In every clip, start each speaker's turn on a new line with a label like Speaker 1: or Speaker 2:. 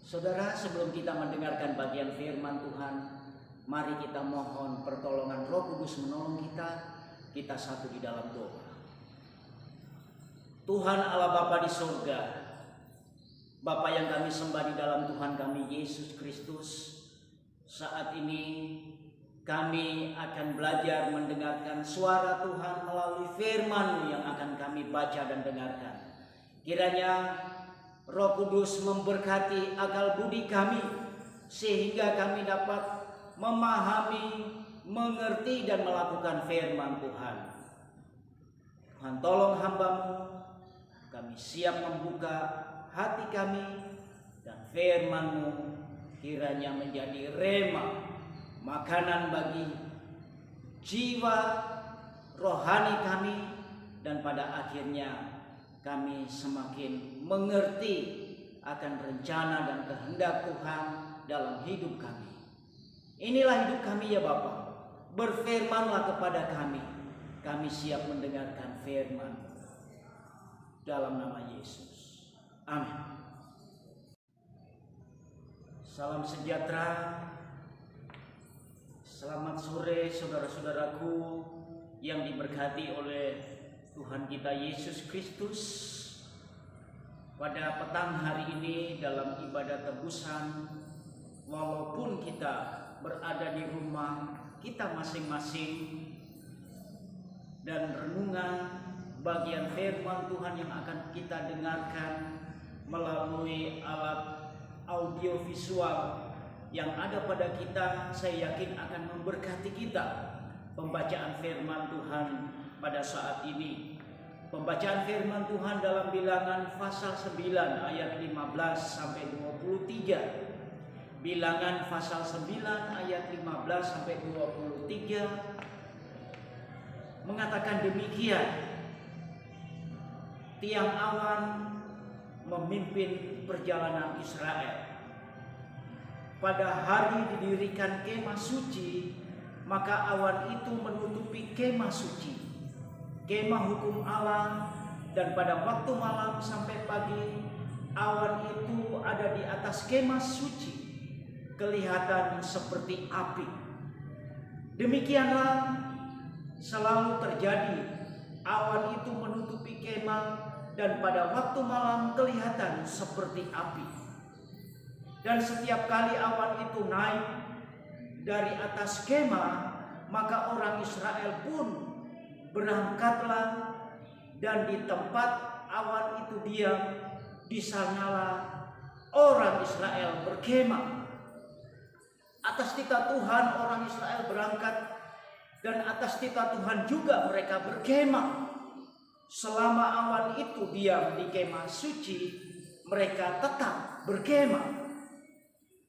Speaker 1: Saudara, sebelum kita mendengarkan bagian firman Tuhan, mari kita mohon pertolongan Roh Kudus menolong kita satu di dalam doa. Tuhan Allah Bapa di surga, Bapa yang kami sembah di dalam Tuhan kami Yesus Kristus, saat ini kami akan belajar mendengarkan suara Tuhan melalui firman-Mu yang akan kami baca dan dengarkan. Kiranya Roh Kudus memberkati akal budi kami sehingga kami dapat memahami, mengerti dan melakukan firman Tuhan. Tuhan tolong hamba-Mu, kami siap membuka hati kami dan firman-Mu kiranya menjadi rema, makanan bagi jiwa rohani kami, dan pada akhirnya kami semakin mengerti akan rencana dan kehendak Tuhan dalam hidup kami. Inilah hidup kami ya Bapa. Berfirmanlah kepada kami. Kami siap mendengarkan firman dalam nama Yesus. Amin. Salam sejahtera. Selamat sore saudara-saudaraku yang diberkati oleh Tuhan kita Yesus Kristus. Pada petang hari ini dalam ibadah tebusan, walaupun kita berada di rumah kita masing-masing dan renungan bagian firman Tuhan yang akan kita dengarkan melalui alat audiovisual yang ada pada kita, saya yakin akan memberkati kita. Pembacaan firman Tuhan pada saat ini, pembacaan firman Tuhan dalam Bilangan pasal 9 ayat 15 sampai 23. Bilangan pasal 9 ayat 15 sampai 23 mengatakan demikian. Tiang awan memimpin perjalanan Israel. Pada hari didirikan kemah suci, maka awan itu menutupi kemah suci, kemah hukum Allah, dan pada waktu malam sampai pagi awan itu ada di atas kemah suci, kelihatan seperti api. Demikianlah selalu terjadi, awan itu menutupi kemah dan pada waktu malam kelihatan seperti api. Dan setiap kali awan itu naik dari atas kemah, maka orang Israel pun berangkatlah, dan di tempat awan itu diam, di sanalah orang Israel berkemah. Atas titah Tuhan orang Israel berangkat, dan atas titah Tuhan juga mereka berkemah. Selama awan itu diam di kemah suci, mereka tetap berkemah.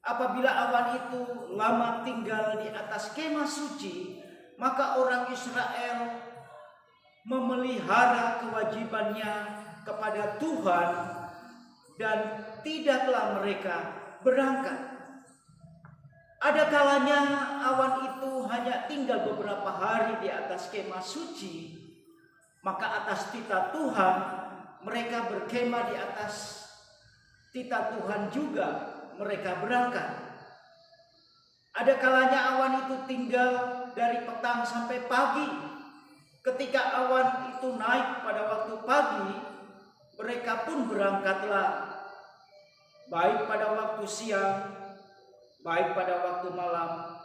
Speaker 1: Apabila awan itu lama tinggal di atas kemah suci, maka orang Israel memelihara kewajibannya kepada Tuhan dan tidaklah mereka berangkat. Ada kalanya awan itu hanya tinggal beberapa hari di atas kemah suci, maka atas titah Tuhan mereka berkemah di atas titah Tuhan juga mereka berangkat. Ada kalanya awan itu tinggal dari petang sampai pagi. Ketika awan itu naik pada waktu pagi, mereka pun berangkatlah, baik pada waktu siang, baik pada waktu malam.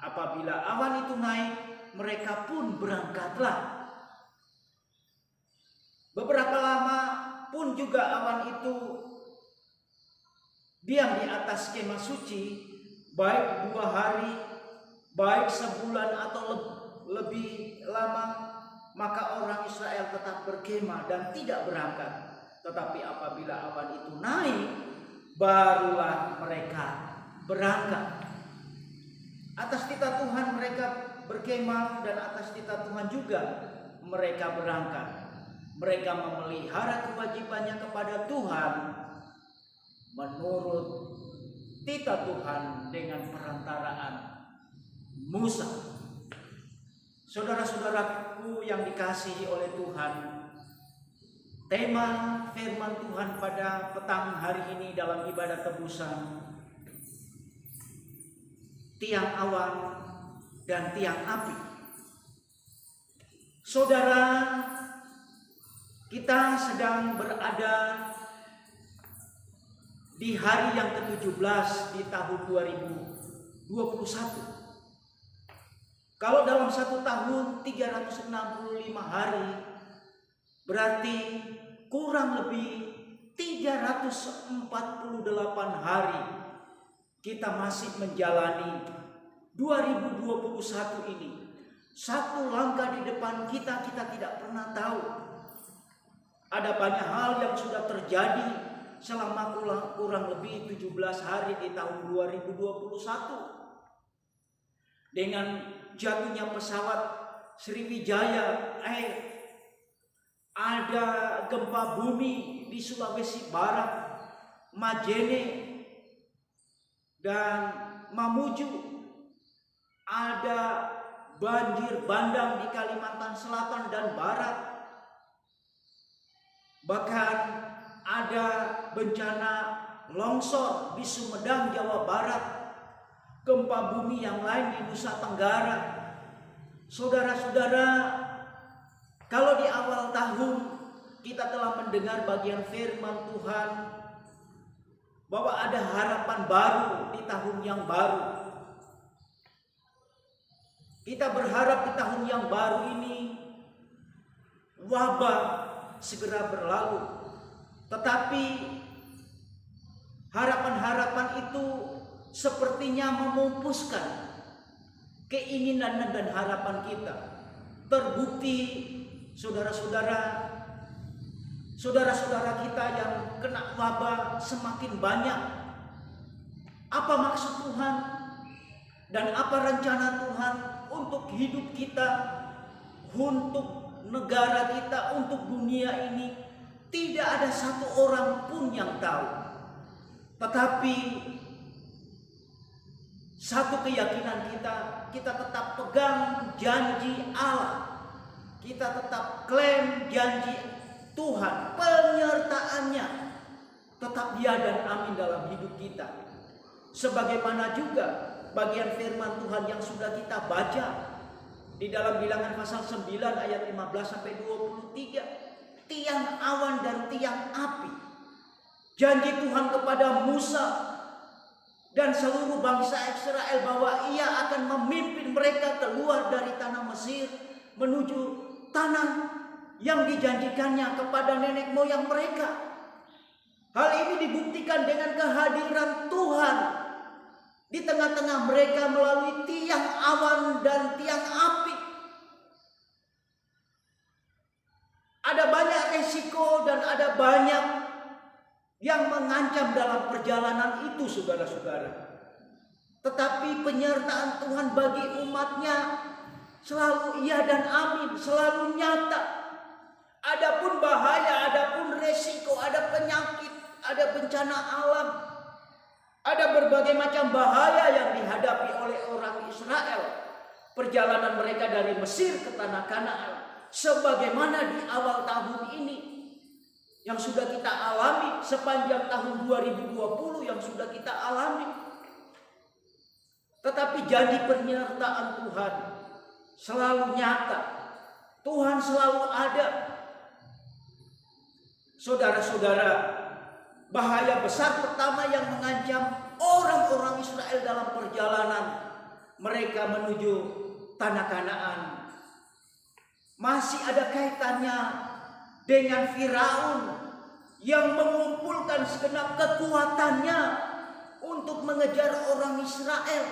Speaker 1: Apabila awan itu naik, mereka pun berangkatlah. Beberapa lama pun juga awan itu diam di atas kemah suci, baik 2 hari, baik sebulan atau lebih lama, maka orang Israel tetap berkemah dan tidak berangkat. Tetapi apabila awan itu naik, barulah mereka berangkat. Atas titah Tuhan mereka berkemah, dan atas titah Tuhan juga mereka berangkat. Mereka memelihara kewajibannya kepada Tuhan menurut titah Tuhan dengan perantaraan Musa. Saudara-saudaraku yang dikasihi oleh Tuhan, Tema firman Tuhan pada petang hari ini dalam ibadah tebusan, tiang awan dan tiang api. Saudara, kita sedang berada di hari yang ke-17 di tahun 2021. Kalau dalam satu tahun 365 hari, berarti kurang lebih 348 hari kita masih menjalani 2021 ini. Satu langkah di depan kita tidak pernah tahu. Ada banyak hal yang sudah terjadi selama kurang lebih 17 hari di tahun 2021. Dengan jatuhnya pesawat Sriwijaya Air, ada gempa bumi di Sulawesi Barat, Majene dan Mamuju, ada banjir bandang di Kalimantan Selatan dan Barat, bahkan ada bencana longsor di Sumedang, Jawa Barat, gempa bumi yang lain di Nusa Tenggara. Saudara-saudara, kalau di awal tahun kita telah mendengar bagian firman Tuhan bahwa ada harapan baru di tahun yang baru. Kita berharap di tahun yang baru ini wabah segera berlalu. Tetapi harapan-harapan itu sepertinya memupuskan keinginan dan harapan kita. Terbukti saudara-saudara kita yang kena wabah semakin banyak. Apa maksud Tuhan dan apa rencana Tuhan untuk hidup kita, untuk negara kita, untuk dunia ini? Tidak ada satu orang pun yang tahu. Tetapi satu keyakinan kita tetap pegang janji Allah. Kita tetap klaim janji Tuhan, penyertaannya tetap ya dan amin dalam hidup kita. Sebagaimana juga bagian firman Tuhan yang sudah kita baca di dalam Bilangan pasal 9 ayat 15 sampai 23. Tiang awan dan tiang api. Janji Tuhan kepada Musa dan seluruh bangsa Israel bahwa ia akan memimpin mereka keluar dari tanah Mesir menuju tanah yang dijanjikannya kepada nenek moyang mereka. Hal ini dibuktikan dengan kehadiran Tuhan di tengah-tengah mereka melalui tiang awan dan tiang api. Ada banyak resiko dan ada banyak yang mengancam dalam perjalanan itu, saudara-saudara. Tetapi penyertaan Tuhan bagi umatnya selalu iya dan amin, selalu nyata. Adapun bahaya, adapun resiko, ada penyakit, ada bencana alam, ada berbagai macam bahaya yang dihadapi oleh orang Israel. Perjalanan mereka dari Mesir ke tanah Kanaan, sebagaimana di awal tahun ini yang sudah kita alami, sepanjang tahun 2020 yang sudah kita alami. Tetapi janji penyertaan Tuhan selalu nyata. Tuhan selalu ada. Saudara-saudara, bahaya besar pertama yang mengancam orang-orang Israel dalam perjalanan mereka menuju tanah Kanaan masih ada kaitannya dengan Firaun yang mengumpulkan segenap kekuatannya untuk mengejar orang Israel.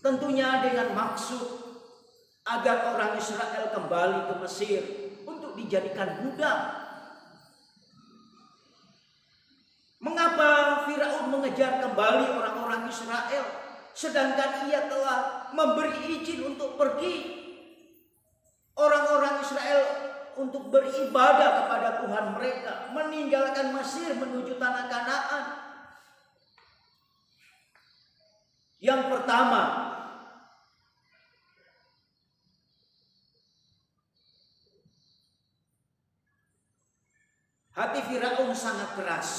Speaker 1: Tentunya dengan maksud agar orang Israel kembali ke Mesir untuk dijadikan budak. Mengapa Firaun mengejar kembali orang-orang Israel sedangkan ia telah memberi izin untuk pergi orang-orang Israel untuk beribadah kepada Tuhan mereka, meninggalkan Mesir menuju tanah Kanaan? Yang pertama, Hati Firaun sangat keras.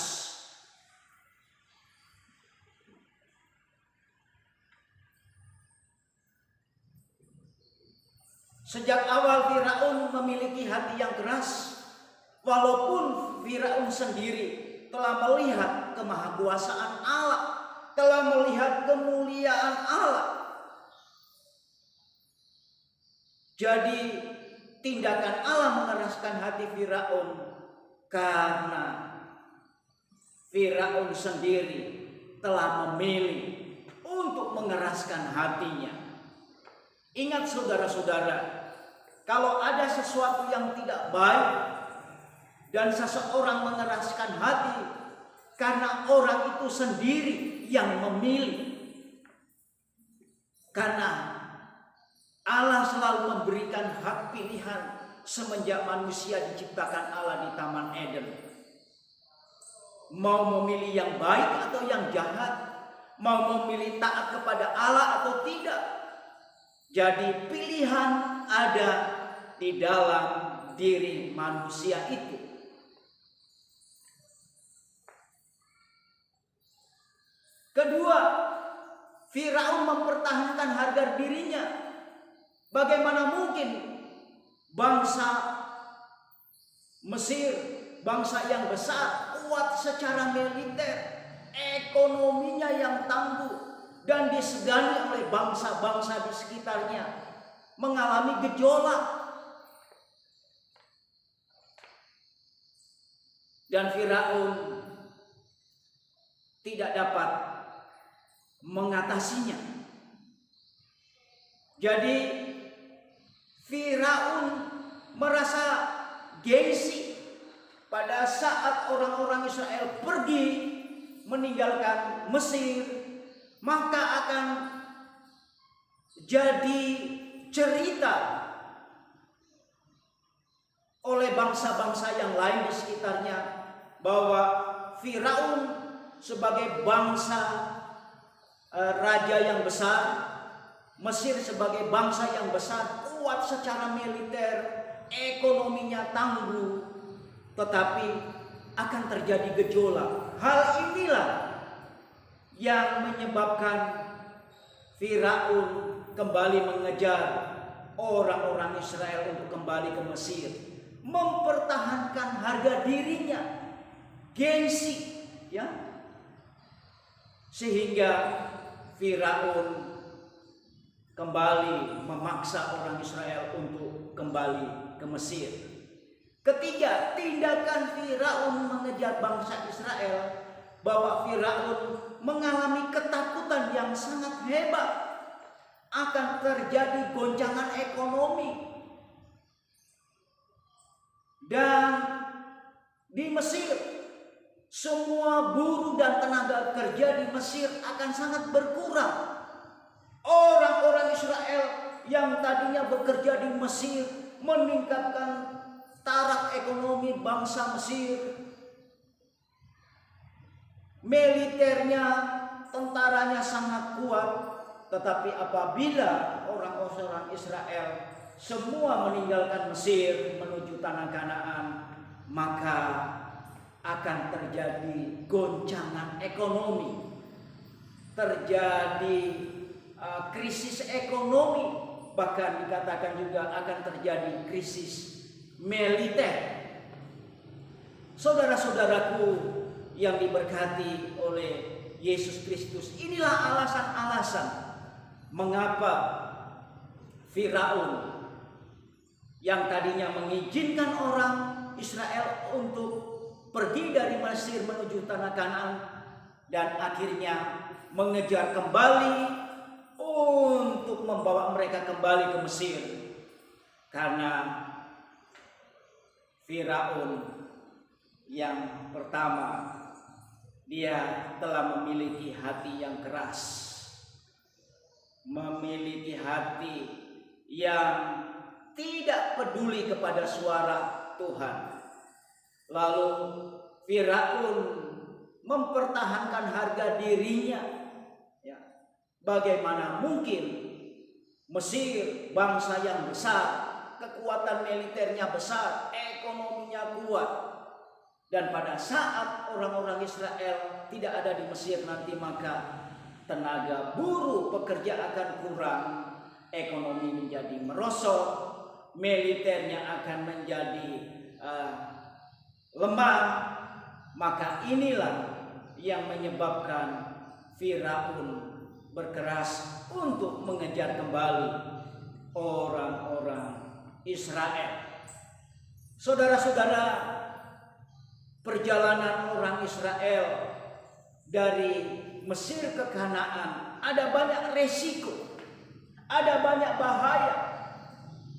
Speaker 1: Sejak awal Firaun memiliki hati yang keras, walaupun Firaun sendiri telah melihat kemahakuasaan Allah, telah melihat kemuliaan Allah. Jadi tindakan Allah mengeraskan hati Firaun karena Firaun sendiri telah memilih untuk mengeraskan hatinya. Ingat saudara-saudara, kalau ada sesuatu yang tidak baik dan seseorang mengeraskan hati, karena orang itu sendiri yang memilih. Karena Allah selalu memberikan hak pilihan semenjak manusia diciptakan Allah di Taman Eden. Mau memilih yang baik atau yang jahat, mau memilih taat kepada Allah atau tidak. Jadi pilihan ada di dalam diri manusia itu. Kedua, Firaun mempertahankan harga dirinya. Bagaimana mungkin bangsa Mesir, bangsa yang besar, kuat secara militer, ekonominya yang tangguh, dan disegani oleh bangsa-bangsa di sekitarnya, mengalami gejolak. Dan Firaun tidak dapat mengatasinya. Jadi Firaun merasa gengsi pada saat orang-orang Israel pergi meninggalkan Mesir, maka akan jadi cerita oleh bangsa-bangsa yang lain di sekitarnya bahwa Firaun sebagai bangsa raja yang besar, Mesir sebagai bangsa yang besar, kuat secara militer, ekonominya tangguh, tetapi akan terjadi gejolak. Hal inilah yang menyebabkan Firaun kembali mengejar orang-orang Israel untuk kembali ke Mesir, mempertahankan harga dirinya, gengsi, ya, sehingga Firaun kembali memaksa orang Israel untuk kembali ke Mesir. Ketiga, tindakan Firaun mengejar bangsa Israel, bahwa Firaun mengalami ketakutan yang sangat hebat akan terjadi goncangan ekonomi. Dan di Mesir, semua buruh dan tenaga kerja di Mesir akan sangat berkurang. Orang-orang Israel yang tadinya bekerja di Mesir meningkatkan taraf ekonomi bangsa Mesir. Militernya, tentaranya sangat kuat, tetapi apabila orang-orang Israel semua meninggalkan Mesir menuju tanah Kanaan, maka akan terjadi goncangan ekonomi, terjadi krisis ekonomi, bahkan dikatakan juga akan terjadi krisis militer. Saudara-saudaraku yang diberkati oleh Yesus Kristus, inilah alasan-alasan mengapa Firaun yang tadinya mengizinkan orang Israel untuk pergi dari Mesir menuju tanah Kanaan dan akhirnya mengejar kembali untuk membawa mereka kembali ke Mesir, karena Firaun yang pertama, dia telah memiliki hati yang keras, memiliki hati yang tidak peduli kepada suara Tuhan. Lalu Firaun mempertahankan harga dirinya. Ya, bagaimana mungkin Mesir, bangsa yang besar, kekuatan militernya besar, ekonominya kuat, Dan pada saat orang-orang Israel tidak ada di Mesir nanti, maka tenaga buruh pekerja akan kurang, ekonomi menjadi merosot, militernya akan menjadi lemah. Maka inilah yang menyebabkan Firaun berkeras untuk mengejar kembali orang-orang Israel. Saudara-saudara, perjalanan orang Israel dari Mesir ke Kanaan ada banyak resiko, ada banyak bahaya,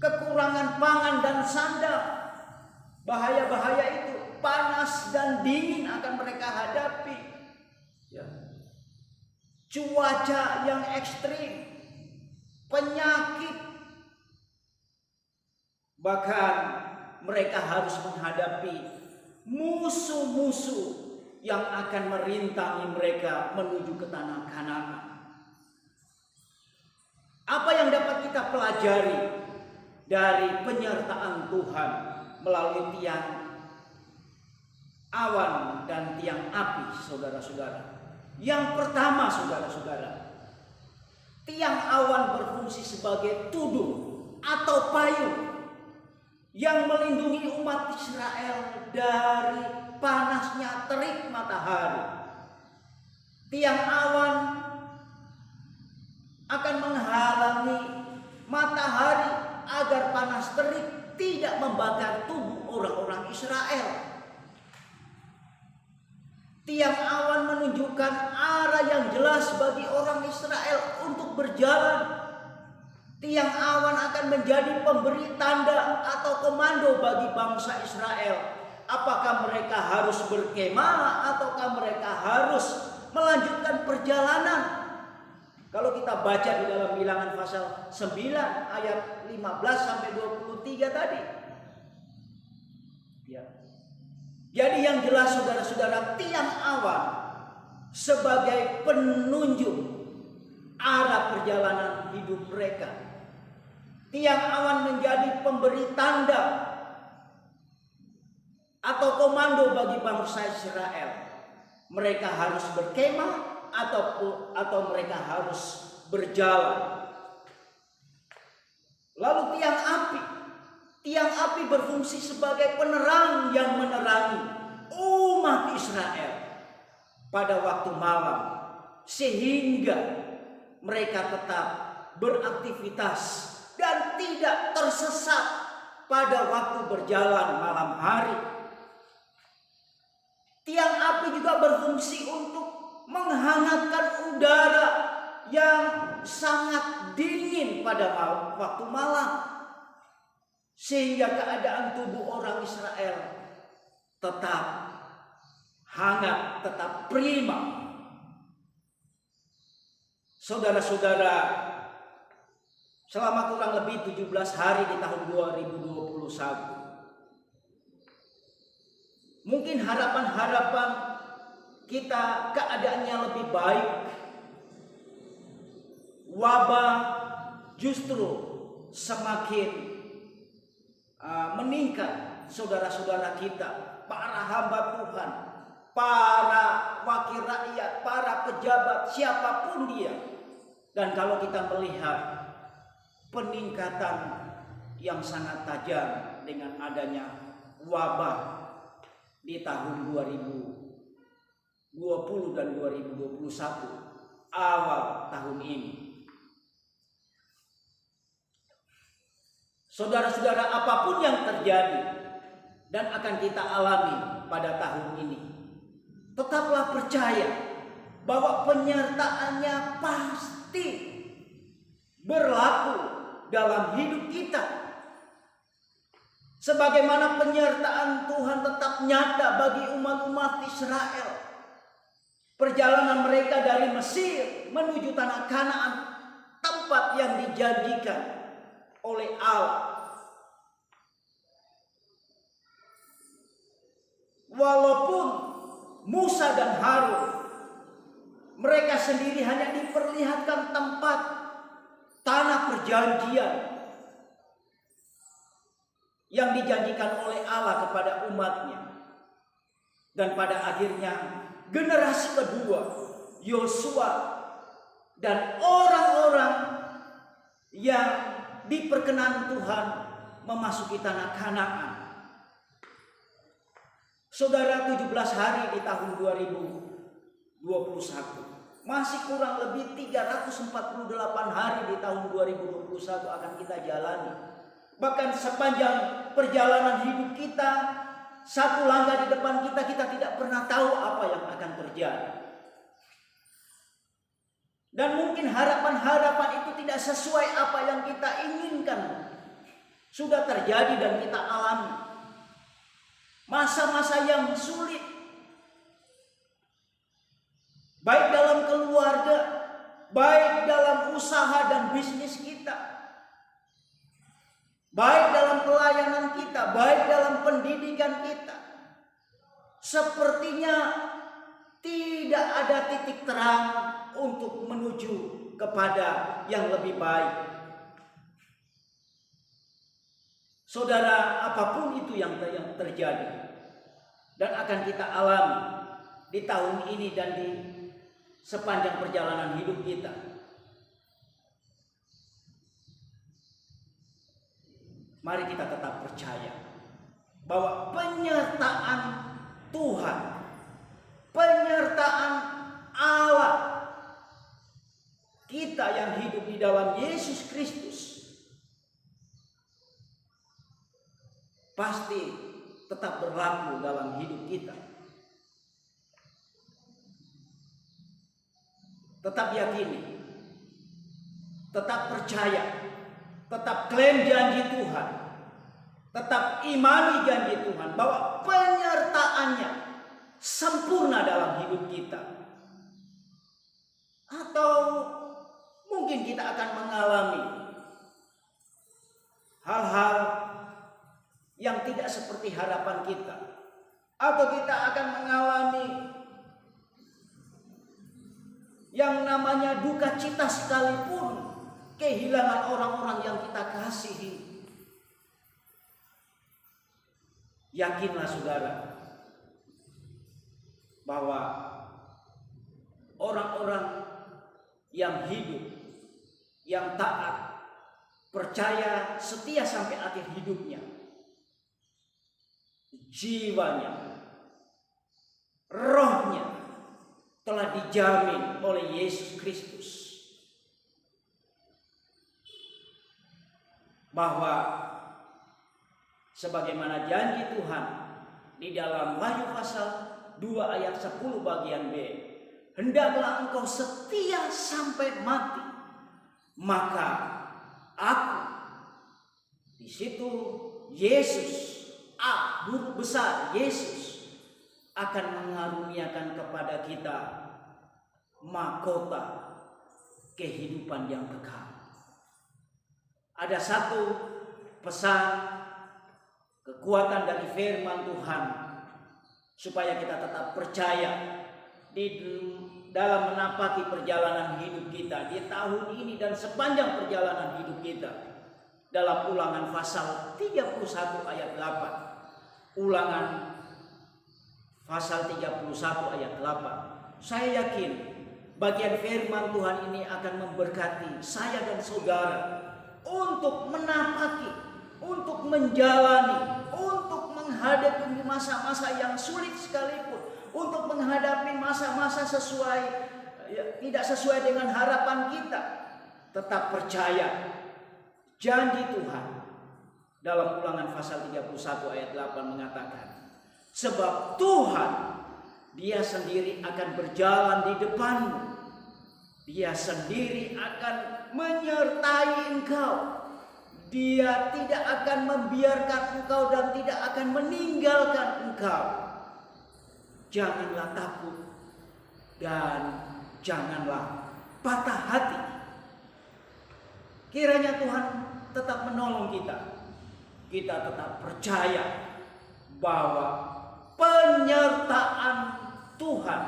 Speaker 1: kekurangan pangan dan sandang. Bahaya-bahaya itu, panas dan dingin akan mereka hadapi, ya. Cuaca yang ekstrim, penyakit, bahkan mereka harus menghadapi musuh-musuh yang akan merintangi mereka menuju ke tanah Kanaan. Apa yang dapat kita pelajari dari penyertaan Tuhan melalui tiang awan dan tiang api, saudara-saudara? Yang pertama, saudara-saudara, tiang awan berfungsi sebagai tudung atau payung yang melindungi umat Israel dari panasnya terik matahari. Tiang awan akan menghalangi matahari agar panas terik tidak membakar tubuh orang-orang Israel. Tiang awan menunjukkan arah yang jelas bagi orang Israel untuk berjalan. Tiang awan akan menjadi pemberi tanda atau komando bagi bangsa Israel. Apakah mereka harus berkemah ataukah mereka harus melanjutkan perjalanan? Kalau kita baca di dalam Bilangan pasal 9 ayat 15 sampai 23 tadi. Ya. Jadi yang jelas, saudara-saudara, tiang awan sebagai penunjuk arah perjalanan hidup mereka. Tiang awan menjadi pemberi tanda atau komando bagi bangsa Israel. Mereka harus berkemah atau mereka harus berjalan. Lalu tiang api. Tiang api berfungsi sebagai penerang yang menerangi umat Israel pada waktu malam, sehingga mereka tetap beraktivitas dan tidak tersesat pada waktu berjalan malam hari. Tiang api juga berfungsi untuk menghangatkan udara yang sangat dingin pada waktu malam, sehingga keadaan tubuh orang Israel tetap hangat, tetap prima. Saudara-saudara, selama kurang lebih 17 hari di tahun 2021, mungkin harapan-harapan kita keadaannya lebih baik. Wabah justru semakin meningkat. Saudara-saudara kita, para hamba Tuhan, para wakil rakyat, para pejabat, siapapun dia. Dan kalau kita melihat peningkatan yang sangat tajam dengan adanya wabah di tahun 2020 dan 2021 awal tahun ini. Saudara-saudara, apapun yang terjadi dan akan kita alami pada tahun ini, tetaplah percaya bahwa penyertaannya pasti berlaku dalam hidup kita. Sebagaimana penyertaan Tuhan tetap nyata bagi umat-umat Israel. Perjalanan mereka dari Mesir menuju tanah Kanaan, tempat yang dijanjikan oleh Allah. Walaupun Musa dan Harun, mereka sendiri hanya diperlihatkan tempat tanah perjanjian yang dijanjikan oleh Allah kepada umatnya. Dan pada akhirnya generasi kedua, Yosua dan orang-orang yang diperkenan Tuhan memasuki tanah Kanaan. Saudara, 17 hari di tahun 2021. Masih kurang lebih 348 hari di tahun 2021 akan kita jalani. Bahkan sepanjang perjalanan hidup kita, satu langkah di depan kita, kita tidak pernah tahu apa yang akan terjadi. Dan mungkin harapan-harapan itu tidak sesuai apa yang kita inginkan. Sudah terjadi dan kita alami. Masa-masa yang sulit. Baik dalam keluarga, baik dalam usaha dan bisnis kita. Baik dalam pelayanan kita, baik dalam pendidikan kita. Sepertinya tidak ada titik terang untuk menuju kepada yang lebih baik. Saudara, apapun itu yang terjadi dan akan kita alami di tahun ini dan di sepanjang perjalanan hidup kita, mari kita tetap percaya bahwa penyertaan Tuhan, penyertaan Allah kita yang hidup di dalam Yesus Kristus pasti tetap berlaku dalam hidup kita. Tetap yakini, tetap percaya, tetap klaim janji Tuhan, tetap imani janji Tuhan bahwa penyertaannya sempurna dalam hidup kita. Atau mungkin kita akan mengalami hal-hal yang tidak seperti harapan kita, atau kita akan mengalami yang namanya duka cita sekalipun, kehilangan orang-orang yang kita kasihi. Yakinlah saudara bahwa orang-orang yang hidup, yang taat, percaya, setia sampai akhir hidupnya, jiwanya, rohnya telah dijamin oleh Yesus Kristus bahwa sebagaimana janji Tuhan di dalam Wahyu pasal 2 ayat 10 bagian B, hendaklah engkau setia sampai mati, maka aku, di situ Yesus, Guru besar Yesus akan mengaruniakan kepada kita mahkota kehidupan yang kekal. Ada satu pesan kekuatan dari firman Tuhan supaya kita tetap percaya di dalam menapaki perjalanan hidup kita di tahun ini dan sepanjang perjalanan hidup kita. Dalam Ulangan pasal 31 ayat 8. Ulangan pasal 31 ayat 8. Saya yakin bagian firman Tuhan ini akan memberkati saya dan saudara untuk menapaki, untuk menjalani, untuk menghadapi masa-masa yang sulit sekalipun, untuk menghadapi masa-masa tidak sesuai dengan harapan kita. Tetap percaya janji Tuhan. Dalam Ulangan pasal 31 ayat 8 mengatakan, sebab Tuhan, Dia sendiri akan berjalan di depanmu. Dia sendiri akan menyertai engkau. Dia tidak akan membiarkan engkau dan tidak akan meninggalkan engkau. Janganlah takut dan janganlah patah hati. Kiranya Tuhan tetap menolong kita. Kita tetap percaya bahwa penyertaan Tuhan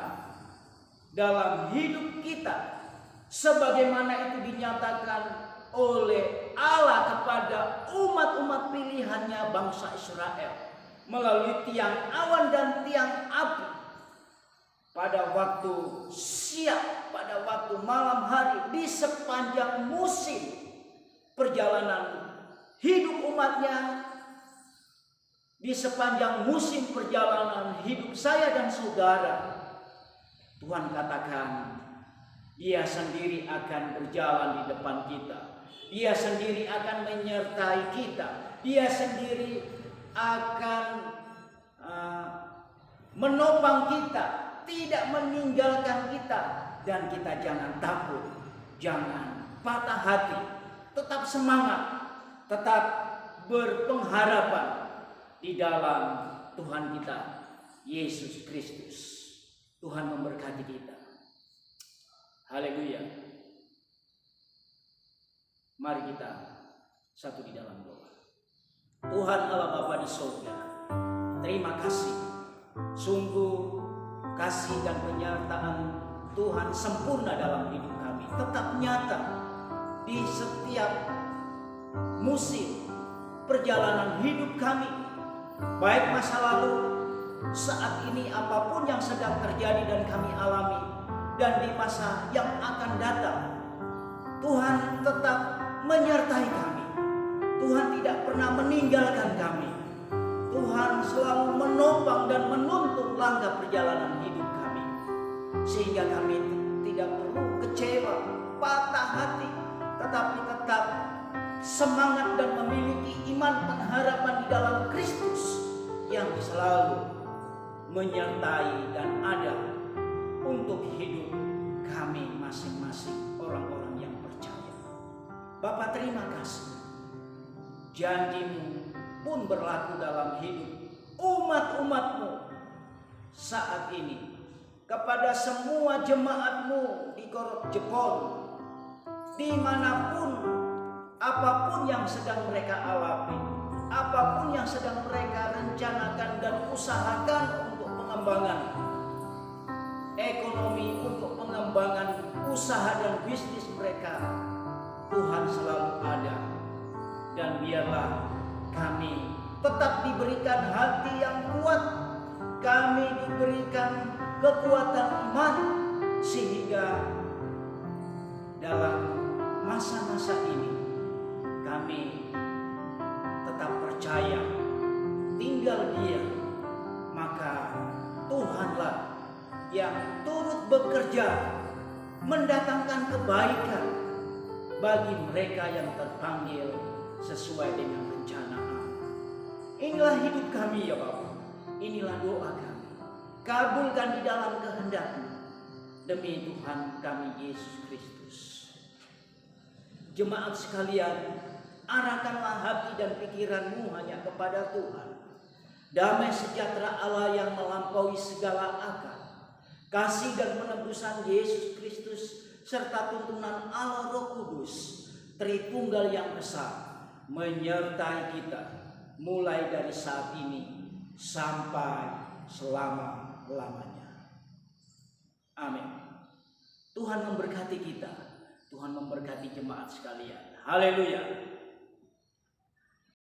Speaker 1: dalam hidup kita sebagaimana itu dinyatakan oleh Allah kepada umat-umat pilihannya bangsa Israel melalui tiang awan dan tiang api pada waktu siang, pada waktu malam hari, di sepanjang musim perjalanan hidup umatnya, di sepanjang musim perjalanan hidup saya dan saudara. Tuhan katakan, Dia sendiri akan berjalan di depan kita. Dia sendiri akan menyertai kita. Dia sendiri akan menopang kita, tidak meninggalkan kita. Dan kita jangan takut, jangan patah hati, tetap semangat, tetap berpengharapan di dalam Tuhan kita Yesus Kristus. Tuhan memberkati kita. Haleluya. Mari kita satu di dalam doa. Tuhan Allah Bapa di surga, terima kasih. Sungguh kasih dan penyertaan Tuhan sempurna dalam hidup kami, tetap nyata di setiap musim perjalanan hidup kami, baik masa lalu, saat ini, apapun yang sedang terjadi dan kami alami, dan di masa yang akan datang. Tuhan tetap menyertai kami. Tuhan tidak pernah meninggalkan kami. Tuhan selalu menopang dan menuntun langkah perjalanan hidup kami, sehingga kami tidak perlu kecewa, patah hati, tetapi tetap semangat dan memiliki iman pengharapan di dalam Kristus yang selalu menyertai dan ada untuk hidup kami masing-masing orang-orang yang percaya. Bapa, terima kasih. Janji-Mu pun berlaku dalam hidup umat-umat-Mu saat ini. Kepada semua jemaat-Mu di Korok Jepol, dimanapun, apapun yang sedang mereka alami, apapun yang sedang mereka rencanakan dan usahakan untuk pengembangan ekonomi, untuk pengembangan usaha dan bisnis mereka, Tuhan selalu ada. Dan biarlah kami tetap diberikan hati yang kuat, kami diberikan kekuatan iman, sehingga dalam masa-masa ini kami tetap percaya tinggal Dia, maka Tuhanlah yang turut bekerja mendatangkan kebaikan bagi mereka yang terpanggil sesuai dengan rencana Allah. Inilah hidup kami ya Bapa, inilah doa kami. Kabulkan di dalam kehendak-Mu demi Tuhan kami Yesus Kristus. Jemaat sekalian, arahkanlah hati dan pikiranmu hanya kepada Tuhan. Damai sejahtera Allah yang melampaui segala akal, kasih dan penebusan Yesus Kristus, serta tuntunan Allah Roh Kudus, Tritunggal yang besar, menyertai kita mulai dari saat ini sampai selama-lamanya. Amin. Tuhan memberkati kita. Tuhan memberkati jemaat sekalian. Haleluya.